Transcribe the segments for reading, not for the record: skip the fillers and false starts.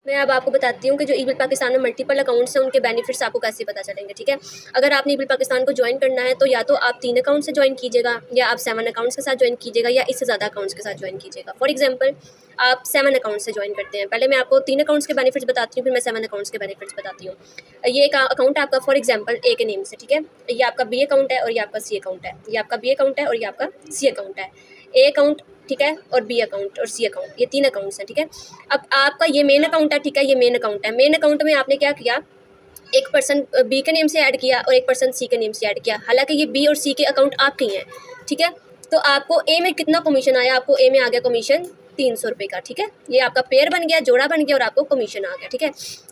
मैं अब आपको बताती हूँ कि जो ई-बिल पाकिस्तान में मल्टीपल अकाउंट्स हैं उनके बेनिफिट्स आपको कैसे पता चलेंगे, ठीक है। अगर आपने ई-बिल पाकिस्तान को ज्वाइन करना है तो या तो आप 3 अकाउंट से ज्वाइन कीजिएगा, या आप 7 अकाउंट्स के साथ ज्वाइन कीजिएगा, या इससे ज़्यादा अकाउंट्स के साथ ज्वाइन कीजिएगा। फॉर एग्जांपल आप 7 अकाउंट से ज्वाइन करते हैं। पहले मैं आपको 3 अकाउंट्स के बेनिफिट्स बताती हूँ, फिर मैं 7 अकाउंट्स के बेनिफिट्स बताती हूँ। ये एक अकाउंट है आपका फॉर एग्जाम्पल ए के नेम से, ठीक है। ये आपका बी अकाउंट है और ये आपका सी अकाउंट है। ये आपका बी अकाउंट है और ये आपका सी अकाउंट है। ए अकाउंट, ठीक है, और बी अकाउंट और सी अकाउंट, ये 3 अकाउंट्स हैं, ठीक है। अब आपका ये मेन अकाउंट है, ठीक है, ये मेन अकाउंट है। मेन अकाउंट में आपने क्या किया, एक पर्सन बी के नेम से ऐड किया और एक पर्सन सी के नेम से ऐड किया। हालांकि ये बी और सी के अकाउंट आपके ही हैं, ठीक है। तो आपको ए में कितना कमीशन आया, आपको ए में आ गया कमीशन 300 रुपये का, ठीक है। ये आपका पेयर बन गया, जोड़ा बन गया और आपको कमीशन आ गया, ठीक है।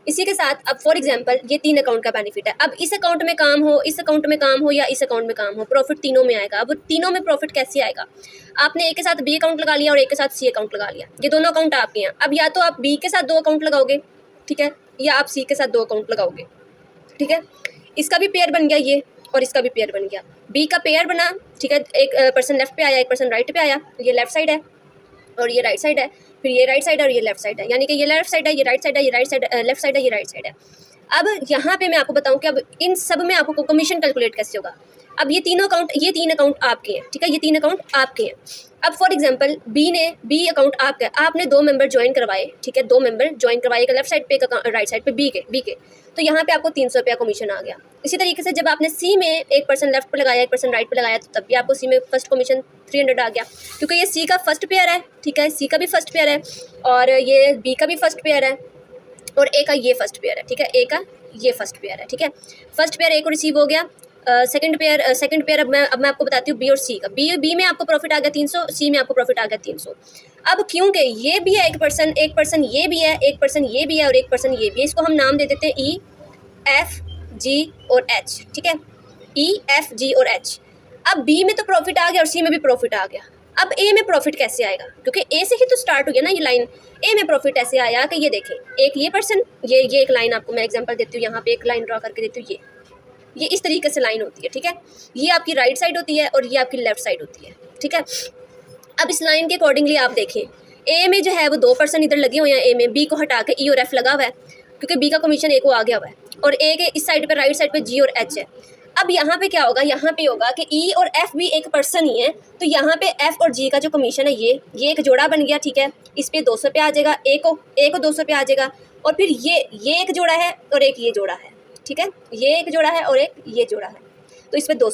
इसी के साथ अब फॉर एग्जांपल ये 3 अकाउंट का बेनिफिट है। अब इस अकाउंट में काम हो, इस अकाउंट में काम हो या इस अकाउंट में काम हो, प्रॉफिट तीनों में आएगा। अब तीनों में प्रॉफिट कैसे आएगा, आपने ए के साथ बी अकाउंट लगा लिया और ए के साथ सी अकाउंट लगा लिया, ये दोनों अकाउंट आपके हैं। अब या तो आप बी के साथ 2 अकाउंट लगाओगे, ठीक है, या आप सी के साथ 2 अकाउंट लगाओगे, ठीक है। इसका भी पेयर बन गया ये, और इसका भी पेयर बन गया। बी का पेयर बना, ठीक है, एक पर्सन लेफ्ट पे आया, एक पर्सन राइट पे आया, ये लेफ्ट साइड है और ये राइट साइड है, फिर ये राइट साइड है और ये लेफ्ट साइड है, यानी कि ये लेफ्ट साइड है, ये राइट साइड है, ये राइट साइड, लेफ्ट साइड है, ये राइट साइड है। अब यहाँ पे मैं आपको बताऊँ कि अब इन सब में आपको कमीशन कैलकुलेट कैसे होगा। अब ये 3 अकाउंट आपके हैं, ठीक है, ये 3 अकाउंट आपके हैं। अब फॉर एग्जांपल बी अकाउंट आपका है, आपने 2 मेंबर ज्वाइन करवाए, ठीक है, 2 मेंबर ज्वाइन करवाए, एक लेफ्ट साइड पे, एक राइट साइड पे, बी के, तो यहाँ पे आपको 300 रुपया कमीशन आ गया। इसी तरीके से जब आपने सी में एक पर्सन लेफ्ट पे लगाया, एक पर्सन राइट पे लगाया, तो तब भी आपको सी में फर्स्ट कमीशन 300 आ गया, क्योंकि ये सी का फर्स्ट पेयर है, ठीक है, सी का भी फर्स्ट पेयर है और ये बी का भी फर्स्ट पेयर है और ए का ये फर्स्ट पेयर है, ठीक है, ए का ये फर्स्ट पेयर है, ठीक है। फर्स्ट पेयर ए को रिसीव हो गया। सेकंड पेयर अब मैं आपको बताती हूँ बी और सी का। बी में आपको प्रॉफिट आ गया 300, सी में आपको प्रॉफिट आ गया 300। अब क्योंकि ये भी है एक पर्सन ये भी है, एक पर्सन ये भी है और एक पर्सन ये भी है, इसको हम नाम दे देते हैं ई, एफ, जी और एच, ठीक है, ई, एफ, जी और एच। अब बी में तो प्रॉफिट आ गया और सी में भी प्रॉफिट आ गया। अब ए में प्रॉफिट कैसे आएगा, क्योंकि ए से ही तो स्टार्ट हो गया ना ये लाइन। ए में प्रॉफिट ऐसे आया कि ये देखें, एक ये पर्सन, ये एक लाइन आपको मैं एग्जांपल देती हूँ, यहाँ पे एक लाइन ड्रॉ करके देती हूँ, ये इस तरीके से लाइन होती है, ठीक है। ये आपकी राइट साइड होती है और ये आपकी लेफ्ट साइड होती है, ठीक है। अब इस लाइन के अकॉर्डिंगली आप देखें, ए में जो है वो 2 पर्सन इधर लगे हुए हैं, ए में, बी को हटा के ई और एफ लगा हुआ है, क्योंकि बी का कमीशन ए को आ गया हुआ है, और ए के इस साइड पे राइट साइड पे जी और एच है। अब यहाँ पे क्या होगा, यहाँ पे होगा कि ई और एफ भी एक पर्सन ही है, तो यहाँ पे एफ और जी का जो कमीशन है ये एक जोड़ा बन गया, ठीक है। इस पे 200 रुपये आ जाएगा, ए को 200 रुपये आ जाएगा, और फिर ये एक जोड़ा है और एक ये जोड़ा है, ठीक है, ये एक जोड़ा है और एक ये जोड़ा है, तो इस पे 200